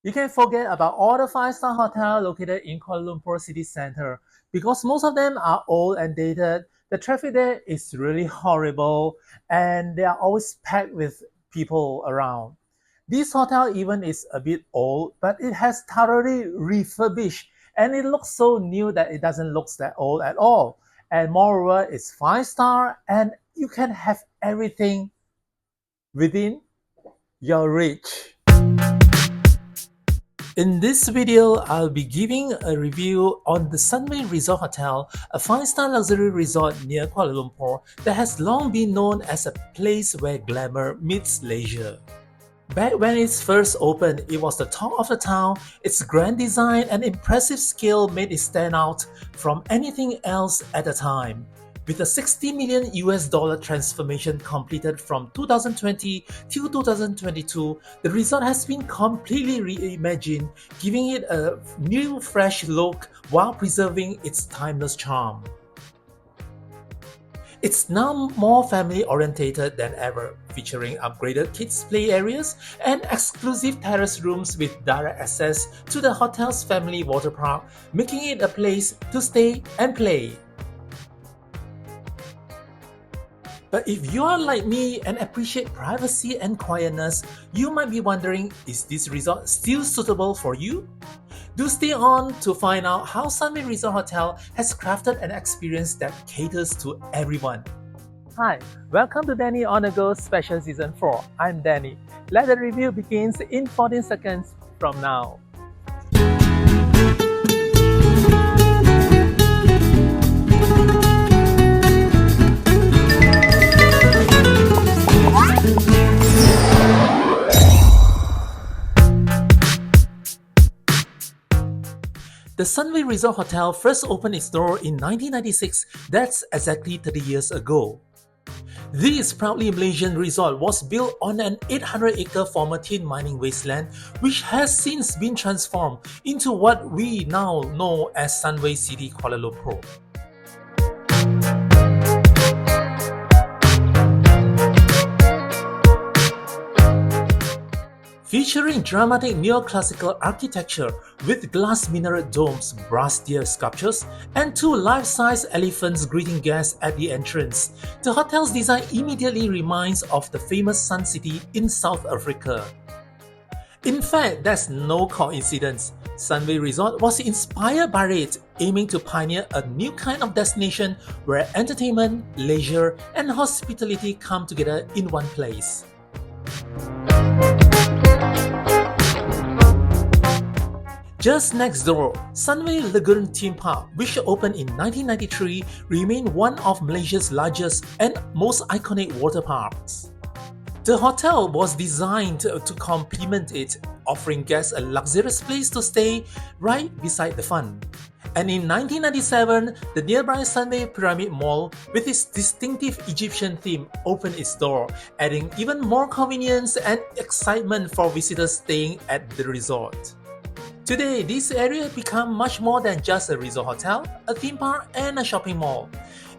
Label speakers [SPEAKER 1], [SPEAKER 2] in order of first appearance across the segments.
[SPEAKER 1] You can forget about all the five-star hotels located in Kuala Lumpur city center because most of them are old and dated. The traffic there is really horrible and they are always packed with people around. This hotel even is a bit old, but it has thoroughly refurbished and it looks so new that it doesn't look that old at all. And moreover, it's five-star and you can have everything within your reach. In this video, I'll be giving a review on the Sunway Resort Hotel, a 5-star luxury resort near Kuala Lumpur that has long been known as a place where glamour meets leisure. Back when it first opened, it was the talk of the town. Its grand design and impressive scale made it stand out from anything else at the time. With a $60 million transformation completed from 2020 till 2022, the resort has been completely reimagined, giving it a new fresh look while preserving its timeless charm. It's now more family-oriented than ever, featuring upgraded kids' play areas and exclusive terrace rooms with direct access to the hotel's family water park, making it a place to stay and play. But if you are like me and appreciate privacy and quietness, you might be wondering, is this resort still suitable for you? Do stay on to find out how Sunway Resort Hotel has crafted an experience that caters to everyone. Hi, welcome to Danny On The Go Special Season 4. I'm Danny. Let the review begins in 14 seconds from now. The Sunway Resort Hotel first opened its door in 1996, that's exactly 30 years ago. This proudly Malaysian resort was built on an 800-acre former tin mining wasteland, which has since been transformed into what we now know as Sunway City Kuala Lumpur. Featuring dramatic neoclassical architecture with glass minaret domes, brass deer sculptures, and two life-size elephants greeting guests at the entrance, the hotel's design immediately reminds of the famous Sun City in South Africa. In fact, that's no coincidence. Sunway Resort was inspired by it, aiming to pioneer a new kind of destination where entertainment, leisure, and hospitality come together in one place. Just next door, Sunway Lagoon Theme Park, which opened in 1993, remained one of Malaysia's largest and most iconic water parks. The hotel was designed to complement it, offering guests a luxurious place to stay right beside the fun. And in 1997, the nearby Sunway Pyramid Mall, with its distinctive Egyptian theme, opened its door, adding even more convenience and excitement for visitors staying at the resort. Today, this area has become much more than just a resort hotel, a theme park, and a shopping mall.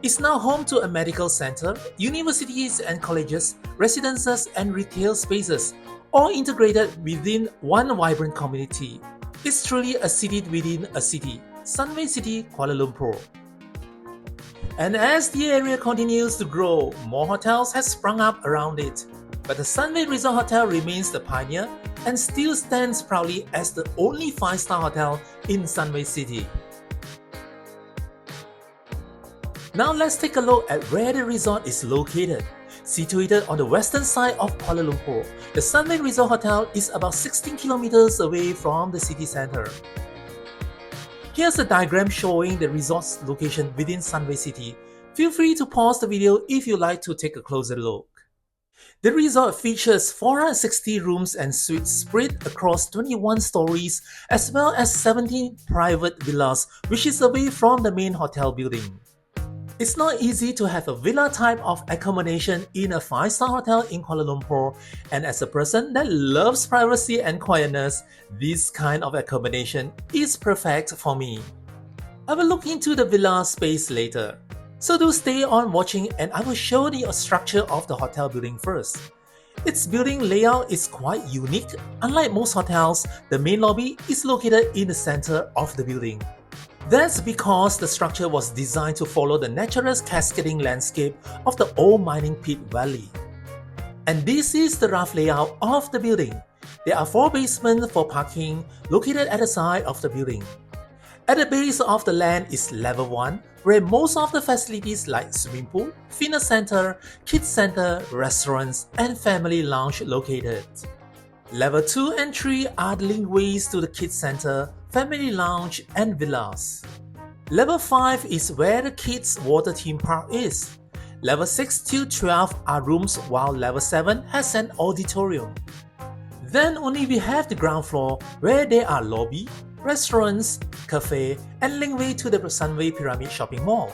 [SPEAKER 1] It's now home to a medical center, universities and colleges, residences, and retail spaces, all integrated within one vibrant community. It's truly a city within a city, Sunway City Kuala Lumpur. And as the area continues to grow, more hotels have sprung up around it. But the Sunway Resort Hotel remains the pioneer and still stands proudly as the only 5-star hotel in Sunway City. Now let's take a look at where the resort is located. Situated on the western side of Kuala Lumpur, the Sunway Resort Hotel is about 16 kilometers away from the city center. Here's a diagram showing the resort's location within Sunway City. Feel free to pause the video if you'd like to take a closer look. The resort features 460 rooms and suites spread across 21 stories, as well as 17 private villas, which is away from the main hotel building. It's not easy to have a villa type of accommodation in a 5-star hotel in Kuala Lumpur, and as a person that loves privacy and quietness, this kind of accommodation is perfect for me. I will look into the villa space later. So do stay on watching and I will show the structure of the hotel building first. Its building layout is quite unique. Unlike most hotels, the main lobby is located in the center of the building. That's because the structure was designed to follow the natural cascading landscape of the old mining pit valley. And this is the rough layout of the building. There are 4 basements for parking located at the side of the building. At the base of the land is level 1, where most of the facilities like swimming pool, fitness center, kids center, restaurants, and family lounge located. Level 2 and 3 are the linkways to the kids center, family lounge, and villas. Level 5 is where the kids water theme park is. Level 6 to 12 are rooms, while level 7 has an auditorium. Then only we have the ground floor where there are lobby, restaurants, cafe, and linkway to the Sunway Pyramid Shopping Mall.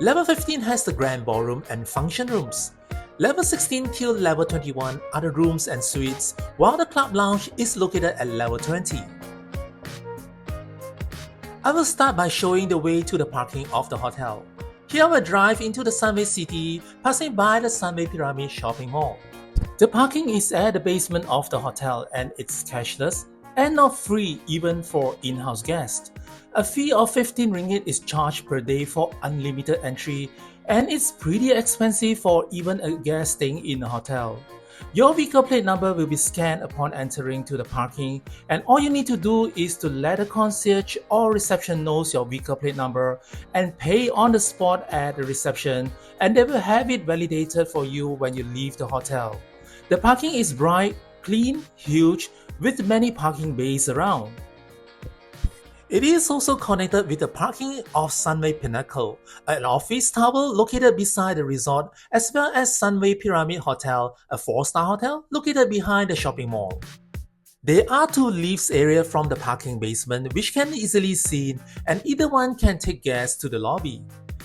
[SPEAKER 1] Level 15 has the grand ballroom and function rooms. Level 16 till level 21 are the rooms and suites, while the club lounge is located at level 20. I will start by showing the way to the parking of the hotel. Here I will drive into the Sunway City, passing by the Sunway Pyramid Shopping Mall. The parking is at the basement of the hotel and it's cashless and not free even for in-house guests. A fee of 15 ringgit is charged per day for unlimited entry, and it's pretty expensive for even a guest staying in a hotel. Your vehicle plate number will be scanned upon entering to the parking, and all you need to do is to let the concierge or reception knows your vehicle plate number and pay on the spot at the reception, and they will have it validated for you when you leave the hotel. The parking is bright, clean, huge, with many parking bays around. It is also connected with the parking of Sunway Pinnacle, an office tower located beside the resort, as well as Sunway Pyramid Hotel, a 4-star hotel located behind the shopping mall. There are 2 lifts area from the parking basement which can be easily seen, and either one can take guests to the lobby.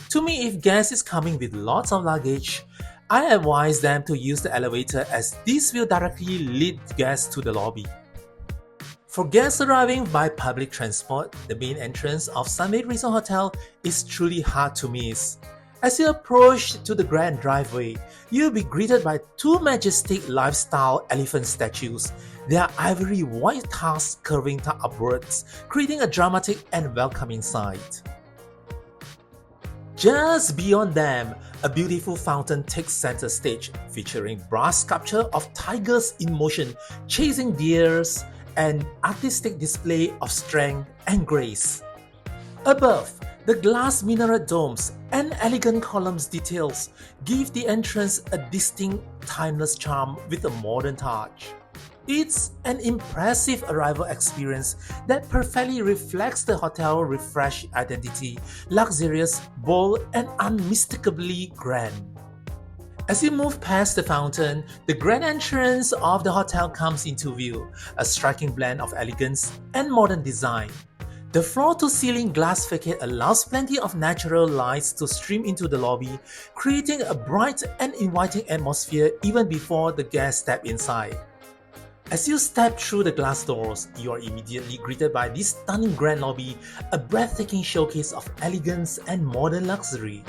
[SPEAKER 1] To me, if guest is coming with lots of luggage, I advise them to use the elevator as this will directly lead guests to the lobby. For guests arriving by public transport, the main entrance of Sunway Resort Hotel is truly hard to miss. As you approach to the grand driveway, you'll be greeted by 2 majestic lifestyle elephant statues. Their ivory white tusks curving upwards, creating a dramatic and welcoming sight. Just beyond them, a beautiful fountain takes center stage, featuring brass sculpture of tigers in motion chasing deers, and artistic display of strength and grace. Above, the glass minaret domes and elegant columns details give the entrance a distinct, timeless charm with a modern touch. It's an impressive arrival experience that perfectly reflects the hotel's refreshed identity, luxurious, bold, and unmistakably grand. As you move past the fountain, the grand entrance of the hotel comes into view, a striking blend of elegance and modern design. The floor-to-ceiling glass facade allows plenty of natural lights to stream into the lobby, creating a bright and inviting atmosphere even before the guests step inside. As you step through the glass doors, you are immediately greeted by this stunning grand lobby, a breathtaking showcase of elegance and modern luxury.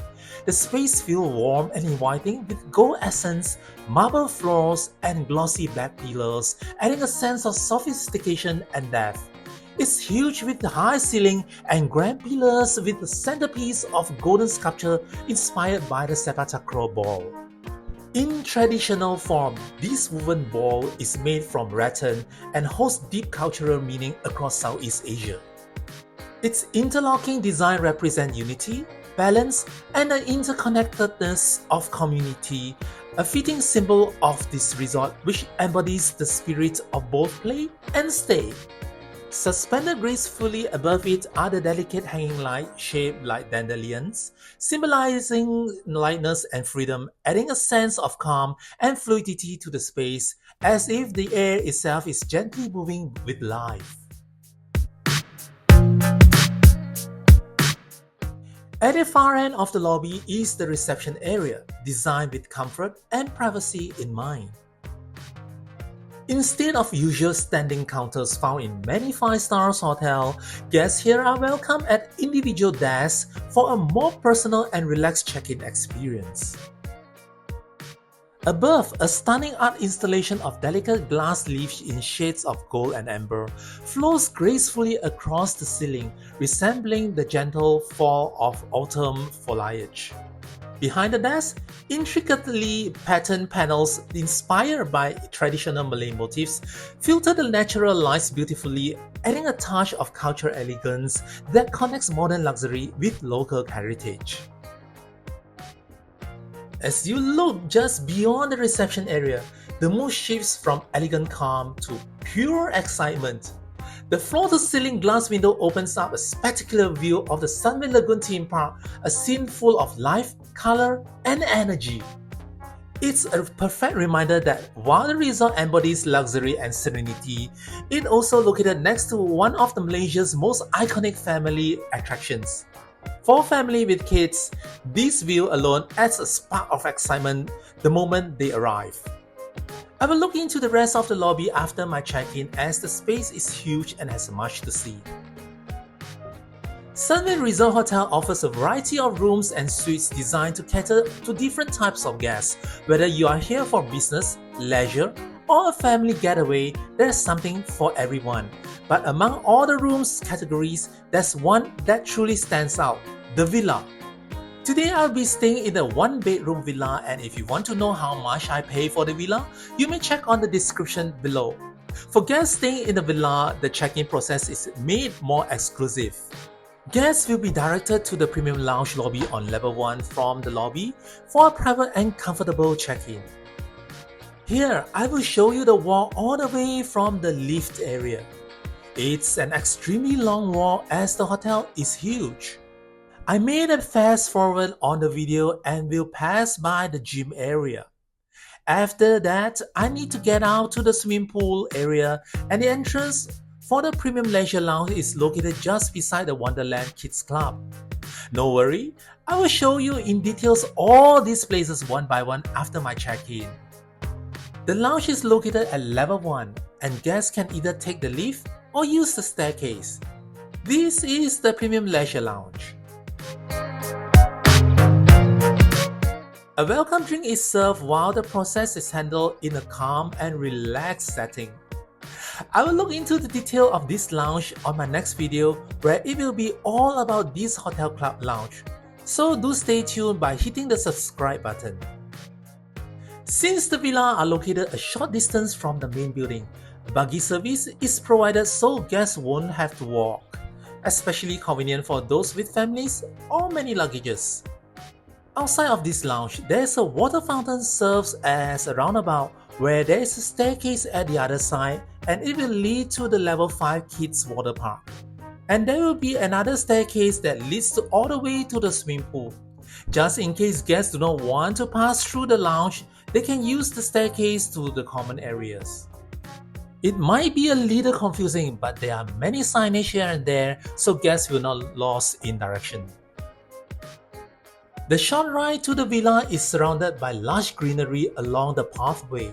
[SPEAKER 1] The space feels warm and inviting with gold accents, marble floors, and glossy black pillars, adding a sense of sophistication and depth. It's huge with the high ceiling and grand pillars with the centerpiece of golden sculpture inspired by the sepak takraw ball. In traditional form, this woven ball is made from rattan and holds deep cultural meaning across Southeast Asia. Its interlocking design represents unity, balance, and the interconnectedness of community, a fitting symbol of this resort which embodies the spirit of both play and stay. Suspended gracefully above it are the delicate hanging lights shaped like dandelions, symbolizing lightness and freedom, adding a sense of calm and fluidity to the space, as if the air itself is gently moving with life. At the far end of the lobby is the reception area, designed with comfort and privacy in mind. Instead of usual standing counters found in many 5-star hotels, guests here are welcome at individual desks for a more personal and relaxed check-in experience. Above, a stunning art installation of delicate glass leaves in shades of gold and amber flows gracefully across the ceiling, resembling the gentle fall of autumn foliage. Behind the desk, intricately patterned panels inspired by traditional Malay motifs filter the natural lights beautifully, adding a touch of cultural elegance that connects modern luxury with local heritage. As you look just beyond the reception area, the mood shifts from elegant calm to pure excitement. The floor-to-ceiling glass window opens up a spectacular view of the Sunway Lagoon Theme Park, a scene full of life, color, and energy. It's a perfect reminder that while the resort embodies luxury and serenity, it's also located next to one of Malaysia's most iconic family attractions. For family with kids, this view alone adds a spark of excitement the moment they arrive. I will look into the rest of the lobby after my check-in as the space is huge and has much to see. Sunway Resort Hotel offers a variety of rooms and suites designed to cater to different types of guests. Whether you are here for business, leisure, or a family getaway, there's something for everyone. But among all the rooms categories, there's one that truly stands out, the villa. Today I'll be staying in a one-bedroom villa, and if you want to know how much I pay for the villa, you may check on the description below. For guests staying in the villa, the check-in process is made more exclusive. Guests will be directed to the premium lounge lobby on level 1 from the lobby for a private and comfortable check-in. Here, I will show you the walk all the way from the lift area. It's an extremely long walk as the hotel is huge. I made a fast forward on the video and will pass by the gym area. After that, I need to get out to the swimming pool area, and the entrance for the premium leisure lounge is located just beside the Wonderland Kids Club. No worry, I will show you in details all these places one by one after my check-in. The lounge is located at level 1 and guests can either take the lift or use the staircase. This is the premium leisure lounge. A welcome drink is served while the process is handled in a calm and relaxed setting. I will look into the detail of this lounge on my next video where it will be all about this hotel club lounge. So do stay tuned by hitting the subscribe button. Since the villa are located a short distance from the main building, buggy service is provided so guests won't have to walk, especially convenient for those with families or many luggages. Outside of this lounge, there's a water fountain serves as a roundabout where there is a staircase at the other side and it will lead to the level 5 kids water park. And there will be another staircase that leads all the way to the swimming pool. Just in case guests do not want to pass through the lounge, they can use the staircase to the common areas. It might be a little confusing, but there are many signage here and there so guests will not lost in direction. The short ride to the villa is surrounded by lush greenery along the pathway.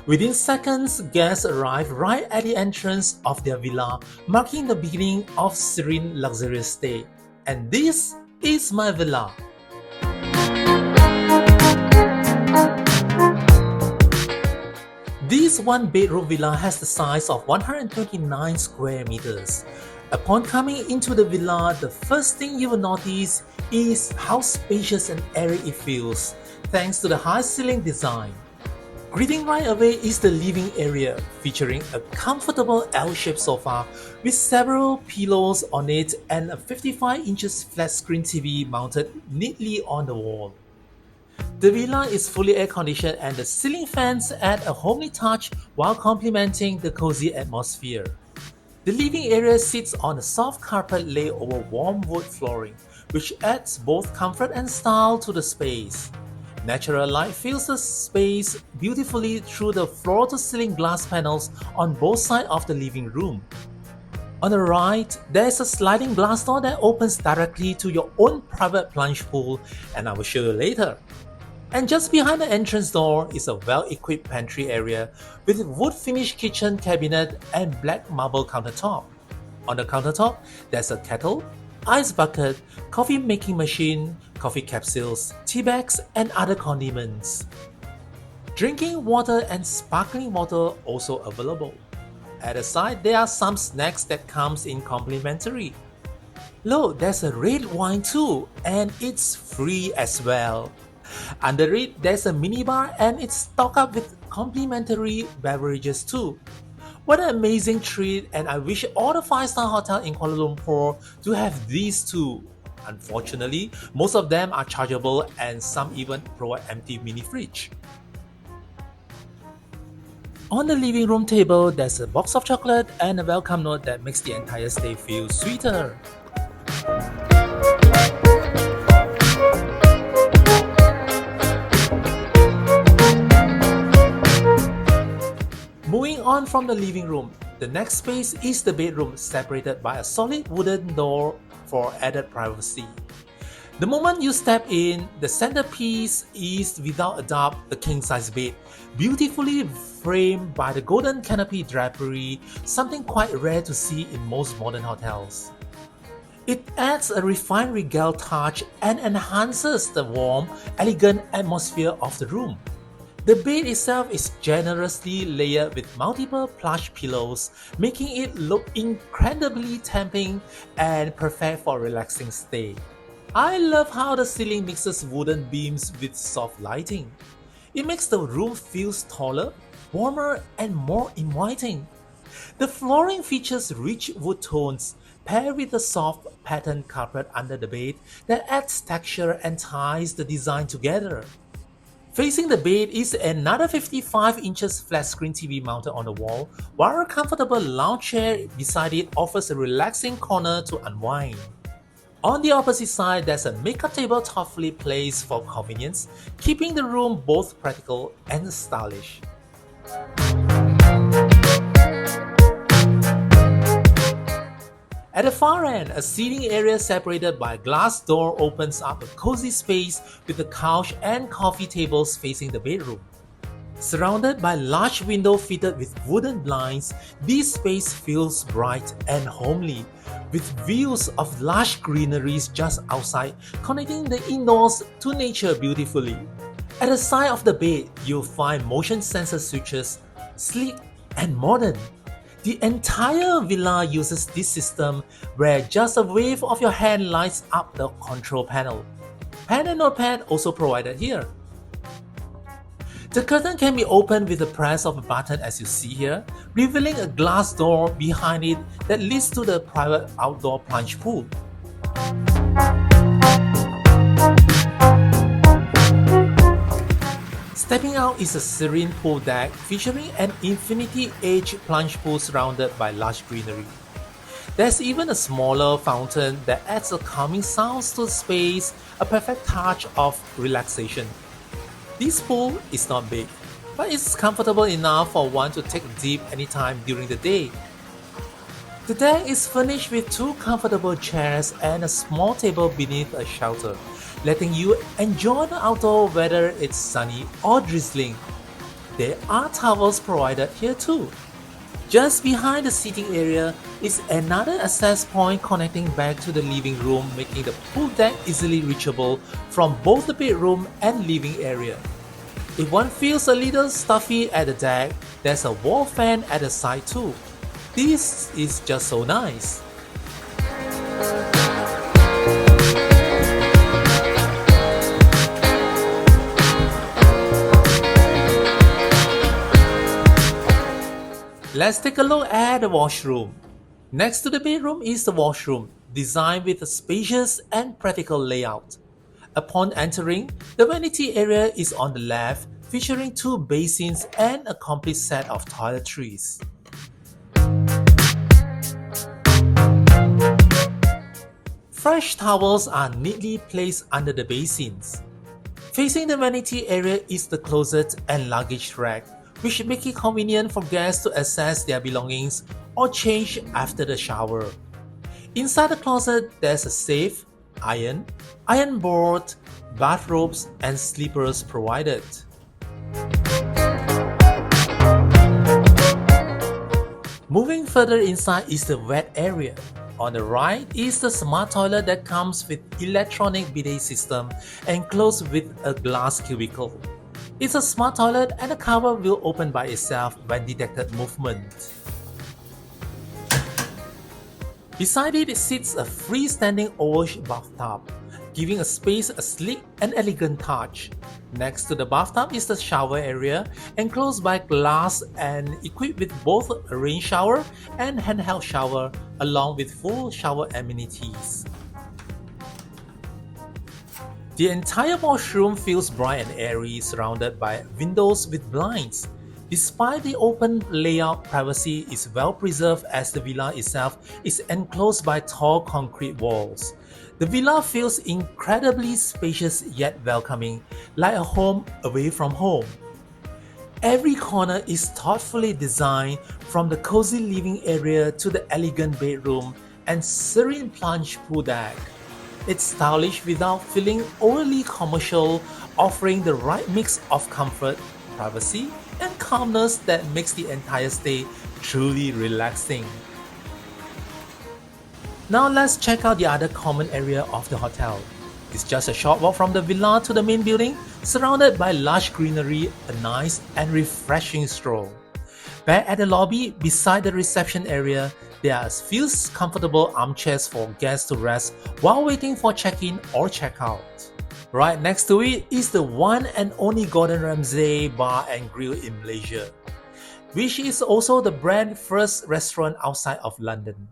[SPEAKER 1] Within seconds, guests arrive right at the entrance of their villa, marking the beginning of serene, luxurious stay. And this is my villa. This one-bedroom villa has the size of 129 square meters. Upon coming into the villa, the first thing you will notice is how spacious and airy it feels, thanks to the high ceiling design. Greeting right away is the living area, featuring a comfortable L-shaped sofa with several pillows on it and a 55 inches flat screen TV mounted neatly on the wall. The villa is fully air-conditioned and the ceiling fans add a homely touch while complementing the cozy atmosphere. The living area sits on a soft carpet laid over warm wood flooring, which adds both comfort and style to the space. Natural light fills the space beautifully through the floor-to-ceiling glass panels on both sides of the living room. On the right, there's a sliding glass door that opens directly to your own private plunge pool, and I will show you later. And just behind the entrance door is a well-equipped pantry area with wood-finished kitchen cabinet and black marble countertop. On the countertop, there's a kettle, ice bucket, coffee making machine, coffee capsules, tea bags, and other condiments. Drinking water and sparkling water also available. At the side, there are some snacks that comes in complimentary. Look, there's a red wine too, and it's free as well. Under it, there's a minibar and it's stocked up with complimentary beverages too. What an amazing treat, and I wish all the 5-star hotels in Kuala Lumpur to have these too. Unfortunately, most of them are chargeable and some even provide empty mini fridge. On the living room table, there's a box of chocolate and a welcome note that makes the entire stay feel sweeter. Moving on from the living room, the next space is the bedroom, separated by a solid wooden door for added privacy. The moment you step in, the centerpiece is without a doubt the king-size bed, beautifully framed by the golden canopy drapery, something quite rare to see in most modern hotels. It adds a refined regal touch and enhances the warm, elegant atmosphere of the room. The bed itself is generously layered with multiple plush pillows, making it look incredibly tempting and perfect for a relaxing stay. I love how the ceiling mixes wooden beams with soft lighting. It makes the room feel taller, warmer, and more inviting. The flooring features rich wood tones, paired with a soft patterned carpet under the bed that adds texture and ties the design together. Facing the bed is another 55 inches flat screen TV mounted on the wall, while a comfortable lounge chair beside it offers a relaxing corner to unwind. On the opposite side, there's a makeup table thoughtfully placed for convenience, keeping the room both practical and stylish. At the far end, a seating area separated by a glass door opens up a cozy space with a couch and coffee tables facing the bedroom. Surrounded by large windows fitted with wooden blinds, this space feels bright and homely, with views of lush greeneries just outside, connecting the indoors to nature beautifully. At the side of the bed, you'll find motion sensor switches, sleek and modern. The entire villa uses this system where just a wave of your hand lights up the control panel. Pen and notepad also provided here. The curtain can be opened with the press of a button as you see here, revealing a glass door behind it that leads to the private outdoor plunge pool. Stepping out is a serene pool deck featuring an infinity-edge plunge pool surrounded by lush greenery. There's even a smaller fountain that adds a calming sound to the space, a perfect touch of relaxation. This pool is not big, but it's comfortable enough for one to take a dip anytime during the day. The deck is furnished with 2 comfortable chairs and a small table beneath a shelter, letting you enjoy the outdoor whether it's sunny or drizzling. There are towels provided here too. Just behind the seating area is another access point connecting back to the living room, making the pool deck easily reachable from both the bedroom and living area. If one feels a little stuffy at the deck, there's a wall fan at the side too. This is just so nice. Let's take a look at the washroom. Next to the bedroom is the washroom, designed with a spacious and practical layout. Upon entering, the vanity area is on the left, featuring 2 basins and a complete set of toiletries. Fresh towels are neatly placed under the basins. Facing the vanity area is the closet and luggage rack, which make it convenient for guests to access their belongings or change after the shower. Inside the closet, there's a safe, iron board, bathrobes, and slippers provided. Moving further inside is the wet area. On the right is the smart toilet that comes with electronic bidet system enclosed with a glass cubicle. It's a smart toilet and the cover will open by itself when detected movement. Beside it sits a freestanding oval bathtub, giving a space a sleek and elegant touch. Next to the bathtub is the shower area, enclosed by glass and equipped with both a rain shower and handheld shower, along with full shower amenities. The entire washroom feels bright and airy, surrounded by windows with blinds. Despite the open layout, privacy is well preserved as the villa itself is enclosed by tall concrete walls. The villa feels incredibly spacious yet welcoming, like a home away from home. Every corner is thoughtfully designed, from the cozy living area to the elegant bedroom and serene plunge pool deck. It's stylish without feeling overly commercial, offering the right mix of comfort, privacy, and calmness that makes the entire stay truly relaxing. Now let's check out the other common area of the hotel. It's just a short walk from the villa to the main building, surrounded by lush greenery, a nice and refreshing stroll. Back at the lobby, beside the reception area, there are a few comfortable armchairs for guests to rest while waiting for check-in or check-out. Right next to it is the one and only Gordon Ramsay Bar and Grill in Malaysia, which is also the brand's first restaurant outside of London.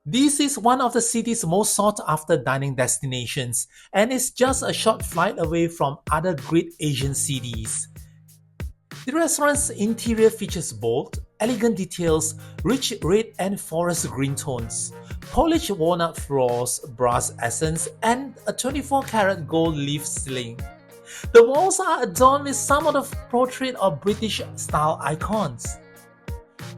[SPEAKER 1] This is one of the city's most sought-after dining destinations and is just a short flight away from other great Asian cities. The restaurant's interior features bold, elegant details, rich red and forest green tones, polished walnut floors, brass accents, and a 24-karat gold leaf ceiling. The walls are adorned with some of the portrait of British-style icons.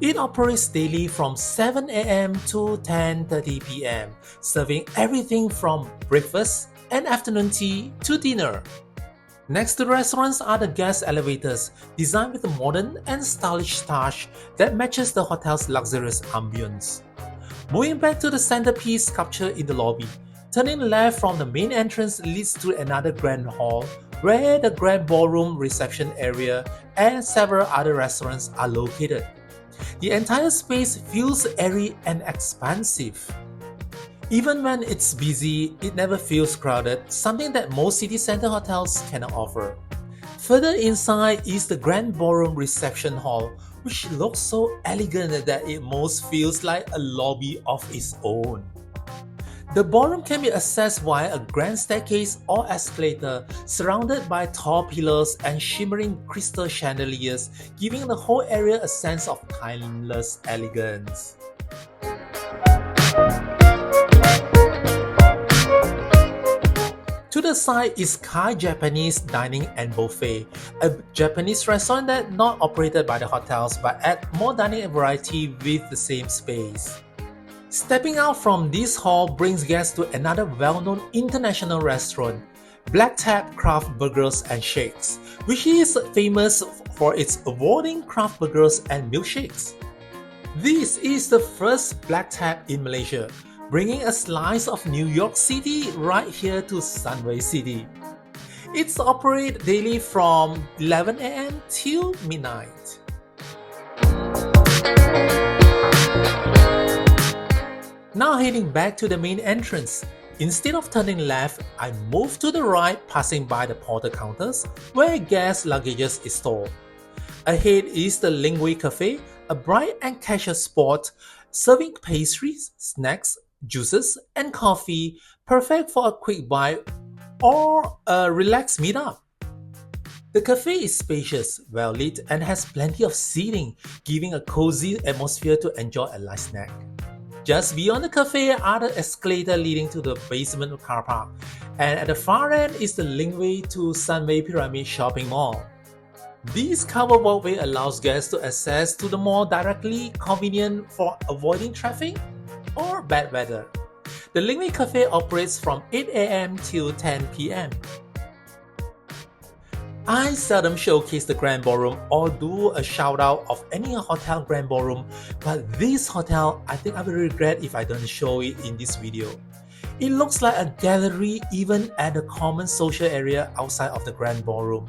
[SPEAKER 1] It operates daily from 7 a.m. to 10:30 p.m., serving everything from breakfast and afternoon tea to dinner. Next to the restaurants are the guest elevators, designed with a modern and stylish touch that matches the hotel's luxurious ambience. Moving back to the centerpiece sculpture in the lobby, turning left from the main entrance leads to another grand hall where the grand ballroom, reception area, and several other restaurants are located. The entire space feels airy and expansive. Even when it's busy, it never feels crowded, something that most city center hotels cannot offer. Further inside is the grand ballroom reception hall, which looks so elegant that it most feels like a lobby of its own. The ballroom can be accessed via a grand staircase or escalator, surrounded by tall pillars and shimmering crystal chandeliers, giving the whole area a sense of timeless elegance. To the side is Kai Japanese Dining and Buffet, a Japanese restaurant that not operated by the hotels but add more dining variety with the same space. Stepping out from this hall brings guests to another well-known international restaurant, Black Tap Craft Burgers and Shakes, which is famous for its award-winning craft burgers and milkshakes. This is the first Black Tap in Malaysia, bringing a slice of New York City right here to Sunway City. It's operated daily from 11 a.m. till midnight. Now heading back to the main entrance. Instead of turning left, I move to the right, passing by the porter counters where guest luggages is stored. Ahead is the Linkway Cafe, a bright and casual spot serving pastries, snacks, juices, and coffee, perfect for a quick bite or a relaxed meetup. The cafe is spacious, well lit, and has plenty of seating, giving a cozy atmosphere to enjoy a light snack. Just beyond the cafe are the escalator leading to the basement car park, and at the far end is the Linkway to Sunway Pyramid Shopping Mall. This covered walkway allows guests to access to the mall directly, convenient for avoiding traffic or bad weather. The Linkway Cafe operates from 8 a.m. till 10 p.m. I seldom showcase the Grand Ballroom or do a shout out of any hotel Grand Ballroom, but this hotel, I think I will regret if I don't show it in this video. It looks like a gallery even at the common social area outside of the Grand Ballroom.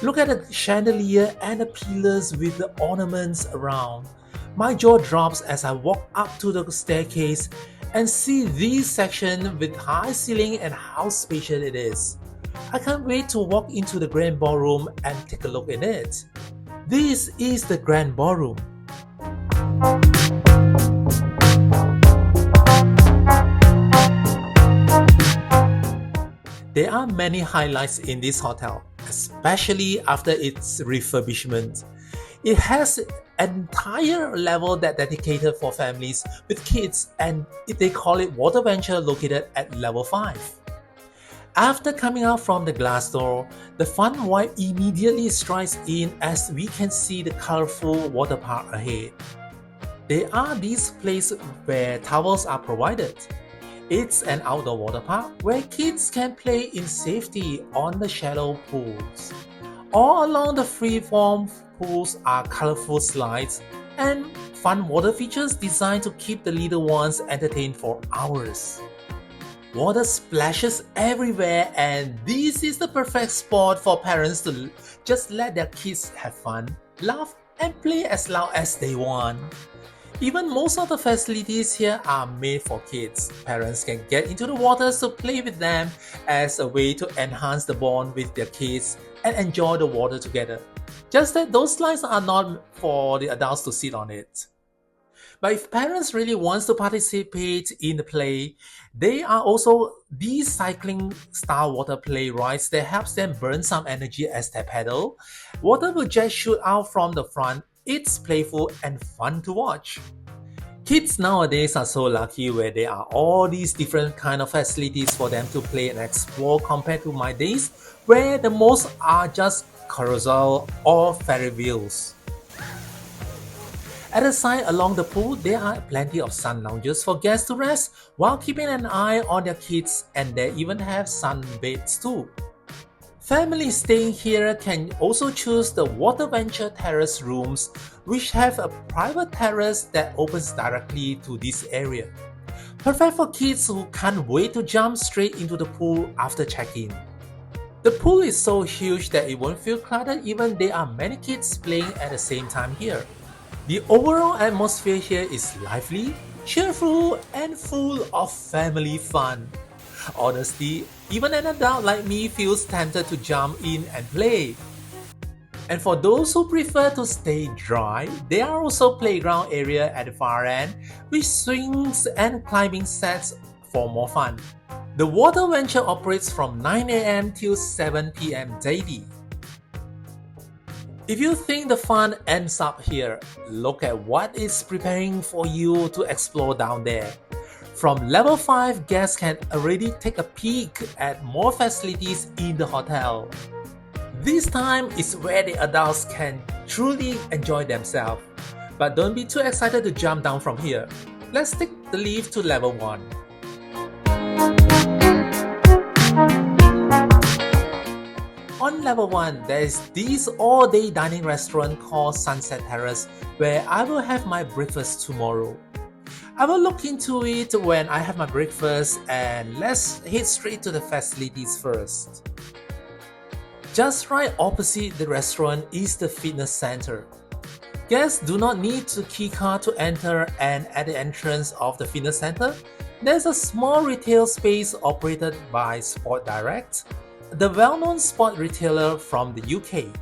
[SPEAKER 1] Look at the chandelier and the pillars with the ornaments around. My jaw drops as I walk up to the staircase and see this section with high ceiling and how spacious it is. I can't wait to walk into the Grand Ballroom and take a look at it. This is the Grand Ballroom. There are many highlights in this hotel, especially after its refurbishment. It has an entire level that's dedicated for families with kids, and they call it Waterventure, located at level 5. After coming out from the glass door, the fun vibe immediately strikes in as we can see the colorful water park ahead. There are these places where towels are provided. It's an outdoor water park where kids can play in safety on the shallow pools. All along the freeform pools are colorful slides and fun water features designed to keep the little ones entertained for hours. Water splashes everywhere, and this is the perfect spot for parents to just let their kids have fun, laugh, and play as loud as they want. Even most of the facilities here are made for kids. Parents can get into the waters to play with them as a way to enhance the bond with their kids and enjoy the water together. Just that those slides are not for the adults to sit on it. But if parents really want to participate in the play, there are also these cycling style water play rides that helps them burn some energy as they pedal. Water will just shoot out from the front. It's playful and fun to watch. Kids nowadays are so lucky where there are all these different kind of facilities for them to play and explore compared to my days where the most are just carousel or ferry wheels. At the side along the pool, there are plenty of sun lounges for guests to rest while keeping an eye on their kids, and they even have sunbeds too. Families staying here can also choose the Waterventure Terrace rooms, which have a private terrace that opens directly to this area. Perfect for kids who can't wait to jump straight into the pool after check-in. The pool is so huge that it won't feel cluttered even there are many kids playing at the same time here. The overall atmosphere here is lively, cheerful, and full of family fun. Honestly, even an adult like me feels tempted to jump in and play. And for those who prefer to stay dry, there are also playground area at the far end with swings and climbing sets for more fun. The Waterventure operates from 9 a.m. till 7 p.m. daily. If you think the fun ends up here, look at what is preparing for you to explore down there. From level 5, guests can already take a peek at more facilities in the hotel. This time is where the adults can truly enjoy themselves. But don't be too excited to jump down from here. Let's take the lift to level 1. On level 1, there is this all-day dining restaurant called Sunset Terrace where I will have my breakfast tomorrow. I will look into it when I have my breakfast, and let's head straight to the facilities first. Just right opposite the restaurant is the fitness center. Guests do not need to keycard to enter, and at the entrance of the fitness center, there's a small retail space operated by Sport Direct, the well-known sport retailer from the UK.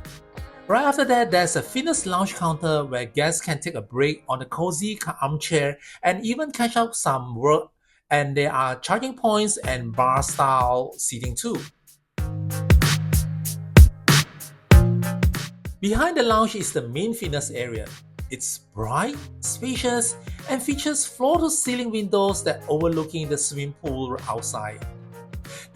[SPEAKER 1] Right after that, there's a fitness lounge counter where guests can take a break on a cozy armchair and even catch up some work, and there are charging points and bar-style seating too. Behind the lounge is the main fitness area. It's bright, spacious, and features floor-to-ceiling windows that overlooking the swimming pool outside.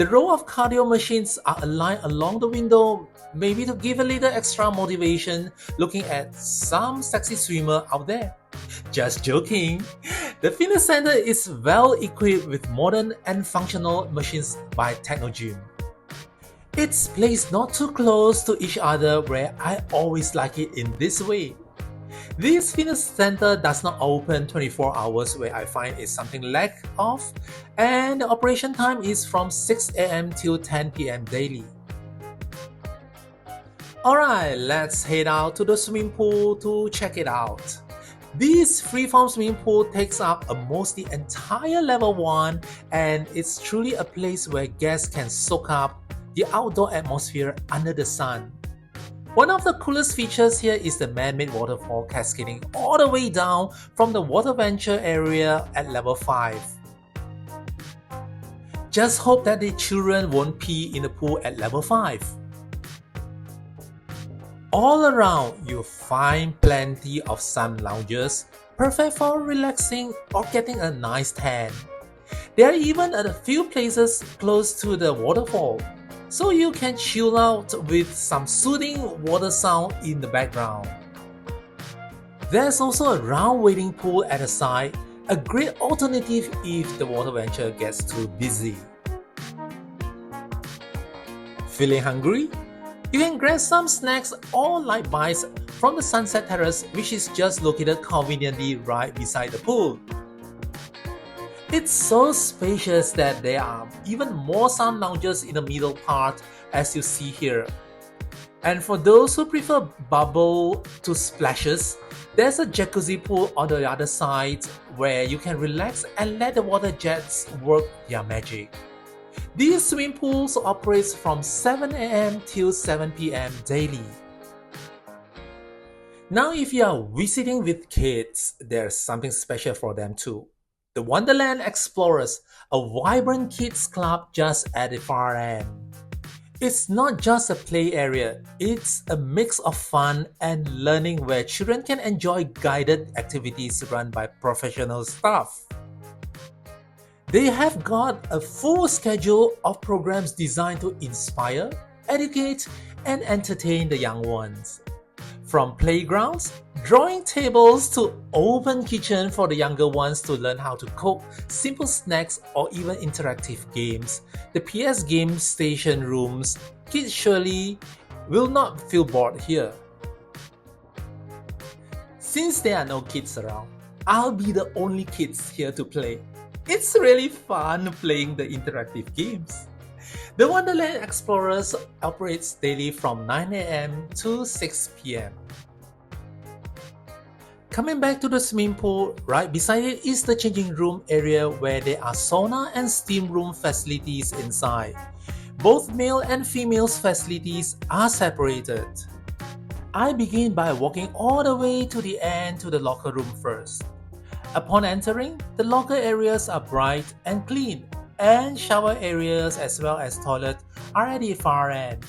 [SPEAKER 1] The row of cardio machines are aligned along the window, maybe to give a little extra motivation looking at some sexy swimmer out there. Just joking! The fitness center is well equipped with modern and functional machines by Technogym. It's placed not too close to each other where I always like it in this way. This fitness center does not open 24 hours where I find it's something lack of, and the operation time is from 6 a.m. till 10 p.m. daily. Alright, let's head out to the swimming pool to check it out. This freeform swimming pool takes up almost the entire level 1, and it's truly a place where guests can soak up the outdoor atmosphere under the sun. One of the coolest features here is the man-made waterfall cascading all the way down from the Waterventure area at level 5. Just hope that the children won't pee in the pool at level 5. All around, you'll find plenty of sun lounges, perfect for relaxing or getting a nice tan. There are even a few places close to the waterfall, so you can chill out with some soothing water sound in the background. There's also a round wading pool at the side, a great alternative if the Waterventure gets too busy. Feeling hungry? You can grab some snacks or light bites from the Sunset Terrace, which is just located conveniently right beside the pool. It's so spacious that there are even more sun lounges in the middle part, as you see here. And for those who prefer bubble to splashes, there's a jacuzzi pool on the other side where you can relax and let the water jets work their magic. These swimming pools operate from 7 a.m. till 7 p.m. daily. Now if you are visiting with kids, there's something special for them too. The Wonderland Explorers, a vibrant kids club just at the far end. It's not just a play area, it's a mix of fun and learning where children can enjoy guided activities run by professional staff. They have got a full schedule of programs designed to inspire, educate, and entertain the young ones. From playgrounds, drawing tables to open kitchen for the younger ones to learn how to cook simple snacks or even interactive games, the PS game station rooms, kids surely will not feel bored here. Since there are no kids around, I'll be the only kids here to play. It's really fun playing the interactive games. The Wonderland Explorers operates daily from 9 a.m. to 6 p.m. Coming back to the swimming pool, right beside it is the changing room area where there are sauna and steam room facilities inside. Both male and female facilities are separated. I begin by walking all the way to the end to the locker room first. Upon entering, the locker areas are bright and clean, and shower areas as well as toilet are at the far end.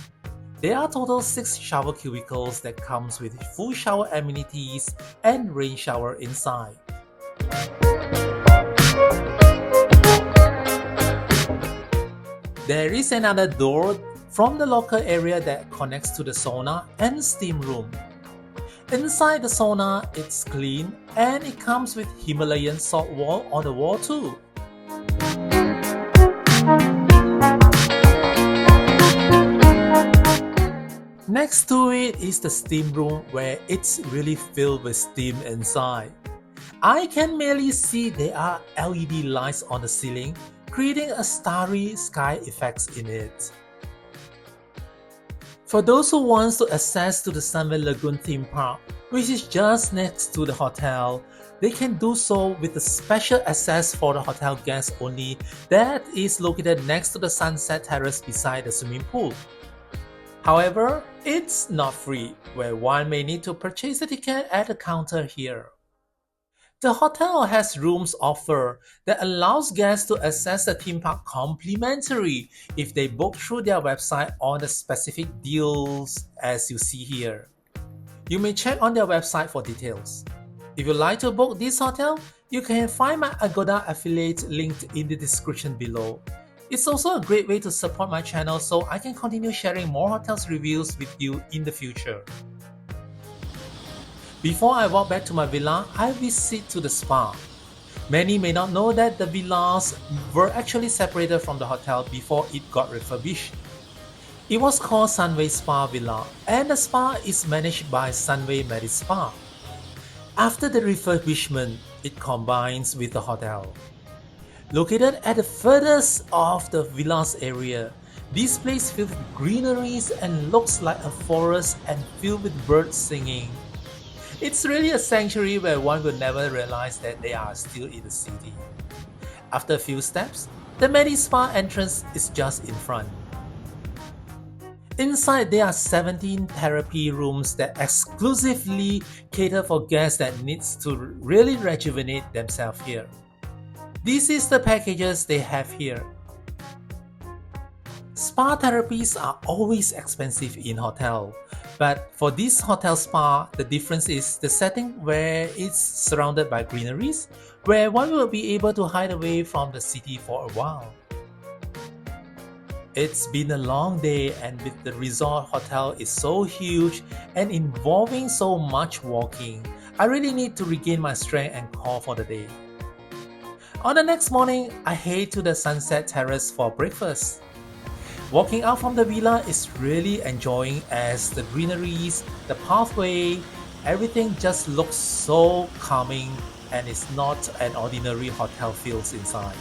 [SPEAKER 1] There are total 6 shower cubicles that comes with full shower amenities and rain shower inside. There is another door from the locker area that connects to the sauna and steam room. Inside the sauna, it's clean and it comes with Himalayan salt wall on the wall too. Next to it is the steam room where it's really filled with steam inside. I can merely see there are LED lights on the ceiling, creating a starry sky effects in it. For those who want to access to the Sunway Lagoon Theme Park, which is just next to the hotel, they can do so with a special access for the hotel guests only that is located next to the Sunset Terrace beside the swimming pool. However, it's not free, where one may need to purchase a ticket at the counter here. The hotel has rooms offer that allows guests to access the theme park complimentary if they book through their website on the specific deals as you see here. You may check on their website for details. If you'd like to book this hotel, you can find my Agoda affiliate linked in the description below. It's also a great way to support my channel so I can continue sharing more hotels reviews with you in the future. Before I walk back to my villa, I visit to the spa. Many may not know that the villas were actually separated from the hotel before it got refurbished. It was called Sunway Spa Villa, and the spa is managed by Sunway MediSpa. After the refurbishment, it combines with the hotel. Located at the furthest of the villa's area, this place filled with greeneries and looks like a forest and filled with birds singing. It's really a sanctuary where one will never realize that they are still in the city. After a few steps, the MediSpa entrance is just in front. Inside, there are 17 therapy rooms that exclusively cater for guests that needs to really rejuvenate themselves here. This is the packages they have here. Spa therapies are always expensive in hotel, but for this hotel spa, the difference is the setting where it's surrounded by greeneries, where one will be able to hide away from the city for a while. It's been a long day, and with the resort hotel is so huge and involving so much walking, I really need to regain my strength and call for the day. On the next morning, I head to the Sunset Terrace for breakfast. Walking out from the villa is really enjoying as the greeneries, the pathway, everything just looks so calming and it's not an ordinary hotel feels inside.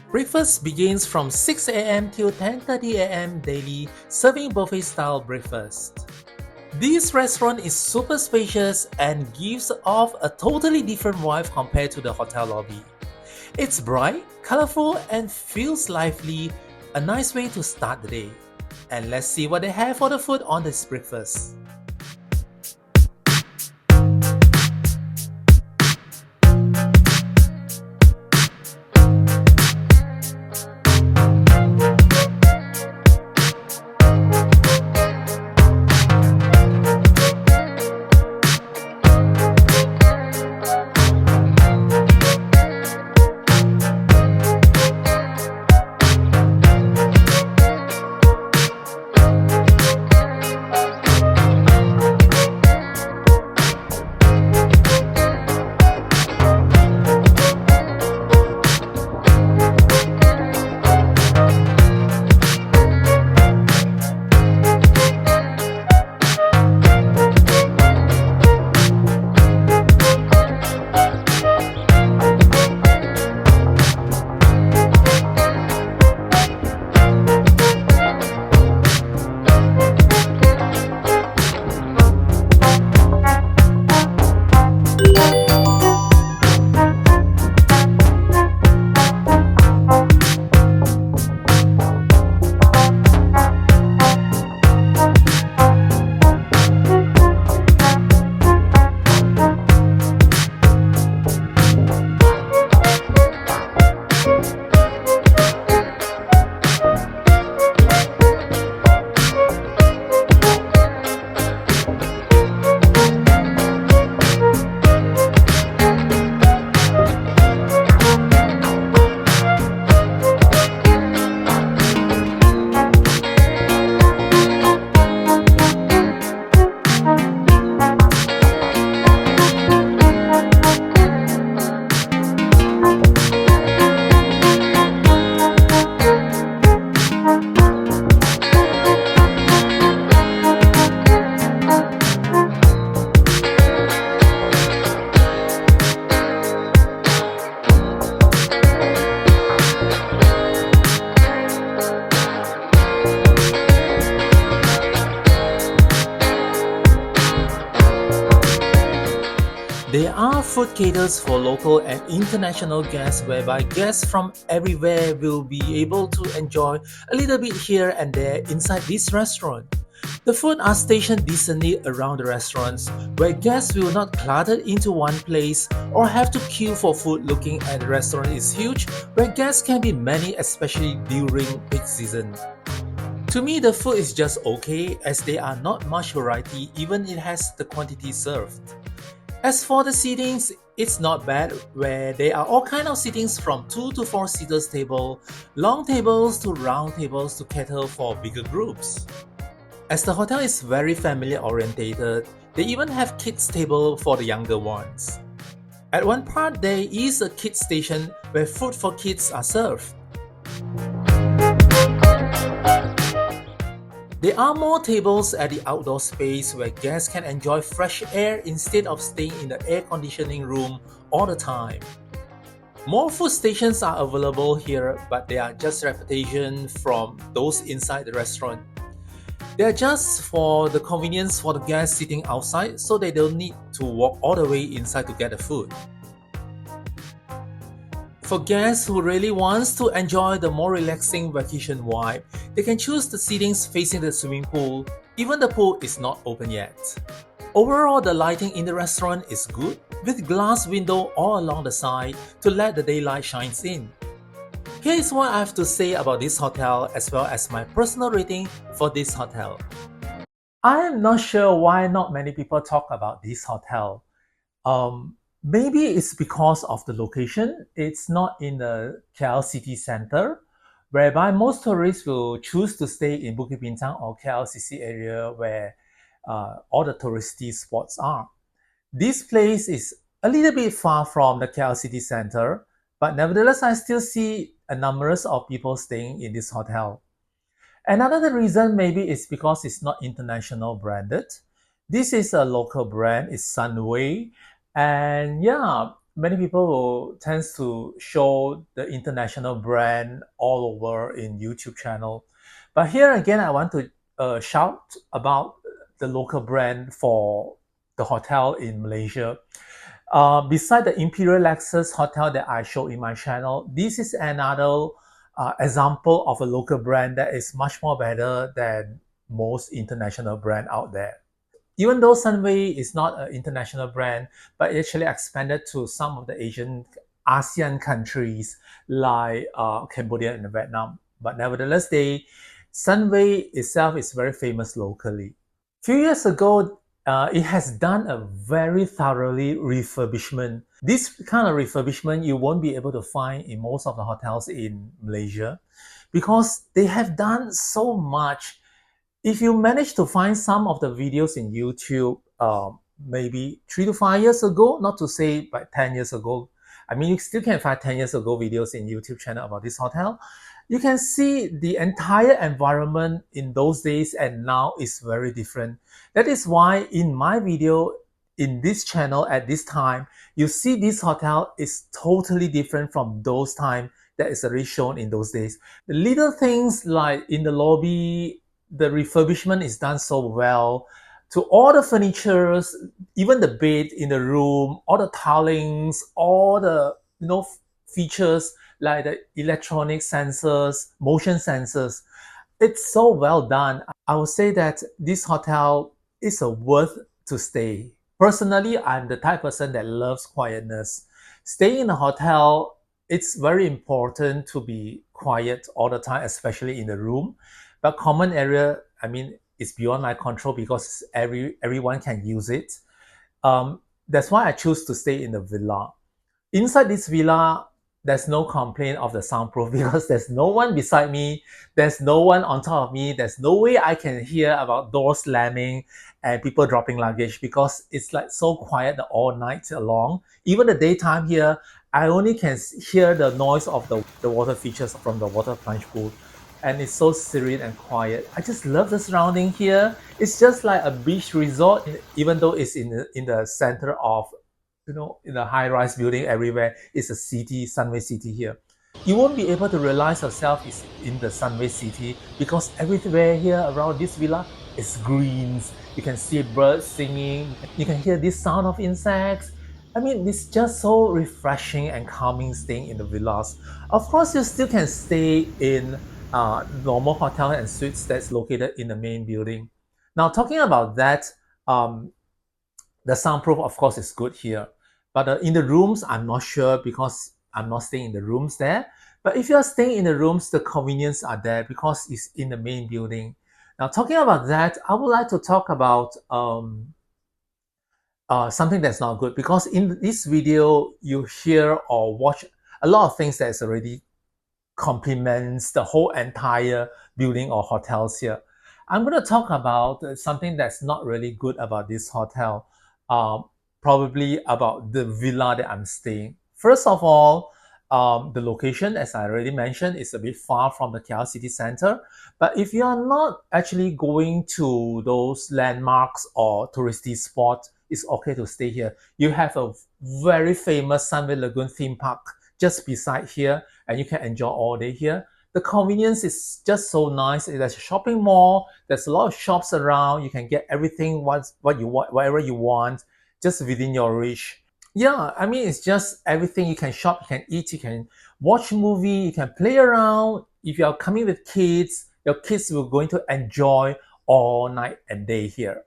[SPEAKER 1] Breakfast begins from 6 am till 10:30 am daily, serving buffet-style breakfast. This restaurant is super spacious and gives off a totally different vibe compared to the hotel lobby. It's bright, colorful, and feels lively, a nice way to start the day. And let's see what they have for the food on this breakfast. There are food caters for local and international guests whereby guests from everywhere will be able to enjoy a little bit here and there inside this restaurant. The food are stationed decently around the restaurants where guests will not clutter into one place or have to queue for food. Looking at the restaurant is huge where guests can be many, especially during peak season. To me, the food is just okay as there are not much variety even it has the quantity served. As for the seatings, it's not bad, where there are all kind of sittings from 2 to 4 seaters table, long tables to round tables to cater for bigger groups. As the hotel is very family orientated, they even have kids table for the younger ones. At one part there is a kids station where food for kids are served. There are more tables at the outdoor space where guests can enjoy fresh air instead of staying in the air conditioning room all the time. More food stations are available here, but they are just reputation from those inside the restaurant. They are just for the convenience for the guests sitting outside, so they don't need to walk all the way inside to get the food. For guests who really wants to enjoy the more relaxing vacation vibe, they can choose the seatings facing the swimming pool, even the pool is not open yet. Overall, the lighting in the restaurant is good, with glass window all along the side to let the daylight shine in. Here is what I have to say about this hotel as well as my personal rating for this hotel. I am not sure why not many people talk about this hotel. Maybe it's because of the location. It's not in the KL city center, whereby most tourists will choose to stay in Bukit Bintang or KLCC area where all the touristy spots are. This place is a little bit far from the KL city center, but nevertheless, I still see a numbers of people staying in this hotel. Another reason maybe is because it's not international branded. This is a local brand, it's Sunway. And yeah, many people will tends to show the international brand all over in YouTube channel. But here again, I want to shout about the local brand for the hotel in Malaysia. Beside the Imperial Lexus hotel that I show in my channel, this is another example of a local brand that is much more better than most international brand out there. Even though Sunway is not an international brand, but it actually expanded to some of the ASEAN countries like Cambodia and Vietnam. But nevertheless, Sunway itself is very famous locally. Few years ago, it has done a very thoroughly refurbishment. This kind of refurbishment you won't be able to find in most of the hotels in Malaysia because they have done so much. If you manage to find some of the videos in YouTube, maybe 3 to 5 years ago, not to say by 10 years ago, I mean, you still can find 10 years ago videos in YouTube channel about this hotel. You can see the entire environment in those days and now is very different. That is why in my video in this channel at this time, you see this hotel is totally different from those time that is already shown in those days. The little things like in the lobby, the refurbishment is done so well. To all the furnitures, even the bed in the room, all the tilings, all the features like the electronic sensors, motion sensors, it's so well done. I would say that this hotel is a worth to stay. Personally, I'm the type of person that loves quietness. Staying in a hotel, it's very important to be quiet all the time, especially in the room. But common area, I mean, it's beyond my control because everyone can use it. That's why I choose to stay in the villa. Inside this villa, there's no complaint of the soundproof because there's no one beside me, there's no one on top of me, there's no way I can hear about doors slamming and people dropping luggage because it's like so quiet all night long. Even the daytime here, I only can hear the noise of the water features from the water plunge pool. And it's so serene and quiet. I just love the surrounding here. It's just like a beach resort, even though it's in the center of, in a high-rise building everywhere. It's a city, Sunway City here. You won't be able to realize yourself is in the Sunway City because everywhere here around this villa is greens. You can see birds singing. You can hear this sound of insects. I mean, it's just so refreshing and calming staying in the villas. Of course, you still can stay in normal hotel and suites that's located in the main building. Now, talking about that, the soundproof, of course, is good here. But in the rooms, I'm not sure because I'm not staying in the rooms there. But if you're staying in the rooms, the convenience are there because it's in the main building. Now, talking about that, I would like to talk about something that's not good, because in this video you hear or watch a lot of things that's already complements the whole entire building or hotels here. I'm going to talk about something that's not really good about this hotel, um, probably about the villa that I'm staying. First of all, the location, as I already mentioned, is a bit far from the KL city center. But if you are not actually going to those landmarks or touristy spots, it's okay to stay here. You have a very famous Sunway Lagoon Theme Park just beside here, and you can enjoy all day here. The convenience is just so nice. There's a shopping mall. There's a lot of shops around. You can get everything what you want, whatever you want, just within your reach. Yeah, I mean, it's just everything. You can shop, you can eat, you can watch movie, you can play around. If you are coming with kids, your kids will going to enjoy all night and day here.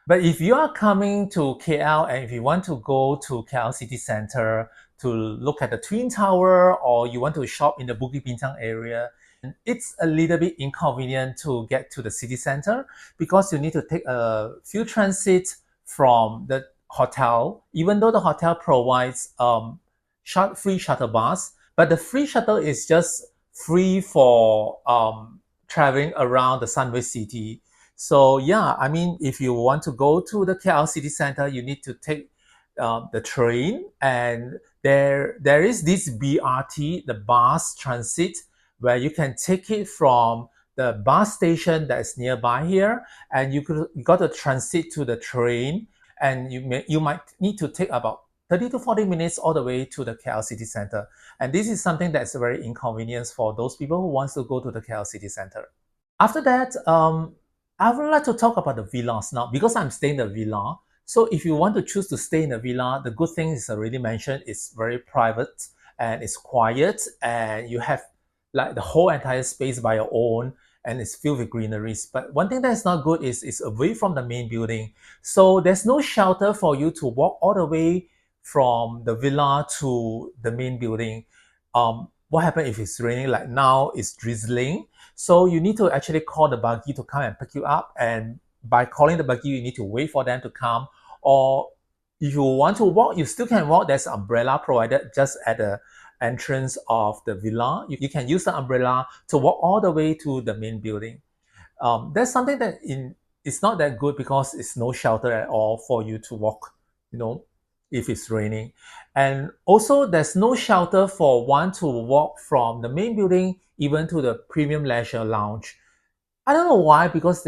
[SPEAKER 1] But if you are coming to KL and if you want to go to KL city center to look at the Twin Tower, or you want to shop in the Bukit Bintang area, it's a little bit inconvenient to get to the city center, because you need to take a few transits from the hotel, even though the hotel provides free shuttle bus, but the free shuttle is just free for traveling around the Sunway City. So yeah, I mean, if you want to go to the KL city center, you need to take the train, and there is this BRT, the bus transit, where you can take it from the bus station that's nearby here, and you got to transit to the train, and you might need to take about 30 to 40 minutes all the way to the KL city center. And this is something that's very inconvenience for those people who wants to go to the KL city center. After that, I would like to talk about the villas now, because I'm staying in the villa. So if you want to choose to stay in a villa, the good thing is already mentioned, it's very private and it's quiet, and you have like the whole entire space by your own, and it's filled with greeneries. But one thing that is not good is it's away from the main building. So there's no shelter for you to walk all the way from the villa to the main building. What happens if it's raining? Like now it's drizzling. So you need to actually call the buggy to come and pick you up. And by calling the buggy, you need to wait for them to come. Or if you want to walk, you still can walk. There's an umbrella provided just at the entrance of the villa. You can use the umbrella to walk all the way to the main building. That's something that it's not that good, because it's no shelter at all for you to walk, if it's raining. And also there's no shelter for one to walk from the main building even to the premium leisure lounge. I don't know why, because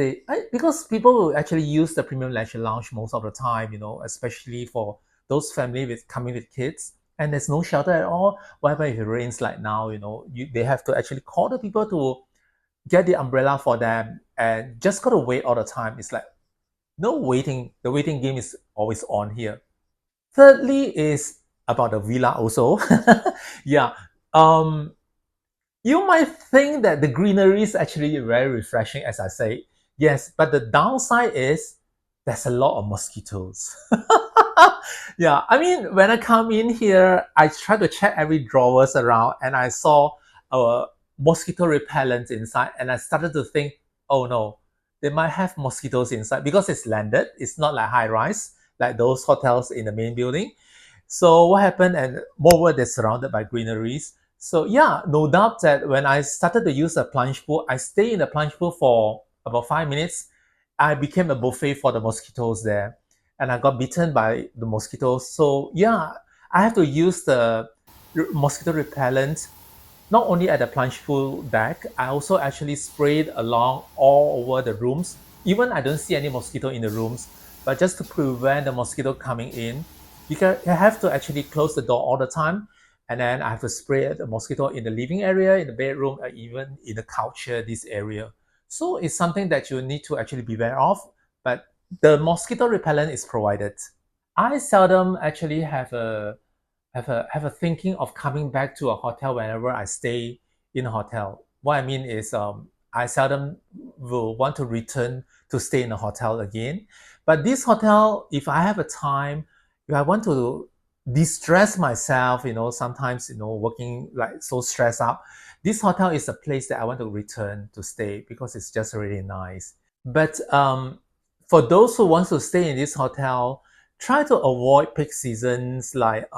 [SPEAKER 1] because people will actually use the premium leisure lounge most of the time, especially for those family with coming with kids. And there's no shelter at all. What happens if it rains like now? They have to actually call the people to get the umbrella for them, and just gotta wait all the time. It's like no waiting. The waiting game is always on here. Thirdly is about the villa also. Yeah. Um, you might think that the greenery is actually very refreshing, as I say. Yes, but the downside is there's a lot of mosquitoes. Yeah, I mean, when I come in here, I try to check every drawers around, and I saw a mosquito repellent inside, and I started to think, oh no, they might have mosquitoes inside, because it's landed. It's not like high rise, like those hotels in the main building. So what happened? And moreover, they're surrounded by greeneries. So yeah, no doubt that when I started to use the plunge pool, I stayed in the plunge pool for about 5 minutes. I became a buffet for the mosquitoes there, and I got bitten by the mosquitoes. So yeah, I have to use the mosquito repellent not only at the plunge pool deck. I also actually sprayed along all over the rooms. Even I don't see any mosquito in the rooms, but just to prevent the mosquito coming in, you have to actually close the door all the time. And then I have to spray the mosquito in the living area, in the bedroom, or even in the couch here, this area. So it's something that you need to actually be aware of, but the mosquito repellent is provided. I seldom actually have a thinking of coming back to a hotel whenever I stay in a hotel. What I mean is, I seldom will want to return to stay in a hotel again. But this hotel, if I have a time, if I want to de-stress myself, sometimes, working like so stressed out, this hotel is a place that I want to return to stay, because it's just really nice. But for those who want to stay in this hotel, try to avoid peak seasons like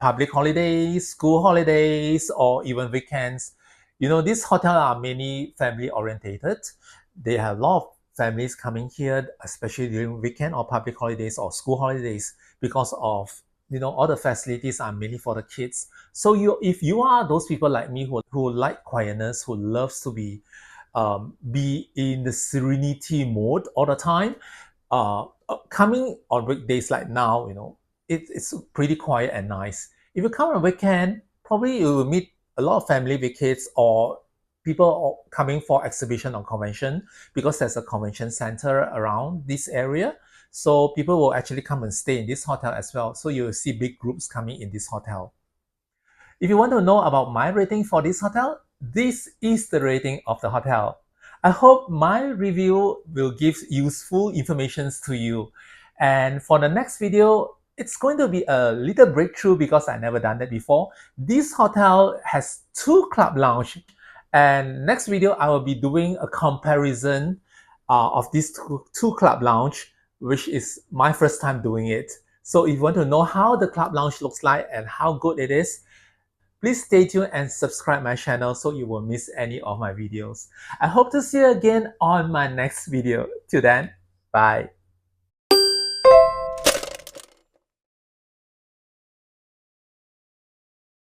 [SPEAKER 1] public holidays, school holidays, or even weekends. These hotels are mainly family orientated. They have a lot of families coming here, especially during weekend or public holidays or school holidays, because of all the facilities are mainly for the kids. So if you are those people like me who like quietness, who loves to be in the serenity mode all the time, coming on weekdays like now, it's pretty quiet and nice. If you come on a weekend, probably you will meet a lot of family with kids or people coming for exhibition or convention, because there's a convention center around this area. So people will actually come and stay in this hotel as well. So you will see big groups coming in this hotel. If you want to know about my rating for this hotel, this is the rating of the hotel. I hope my review will give useful information to you. And for the next video, it's going to be a little breakthrough because I never done that before. This hotel has 2 club lounge. And next video, I will be doing a comparison of these two club lounge, which is my first time doing it. So if you want to know how the club lounge looks like and how good it is, please stay tuned and subscribe my channel so you won't miss any of my videos. I hope to see you again on my next video. Till then, bye.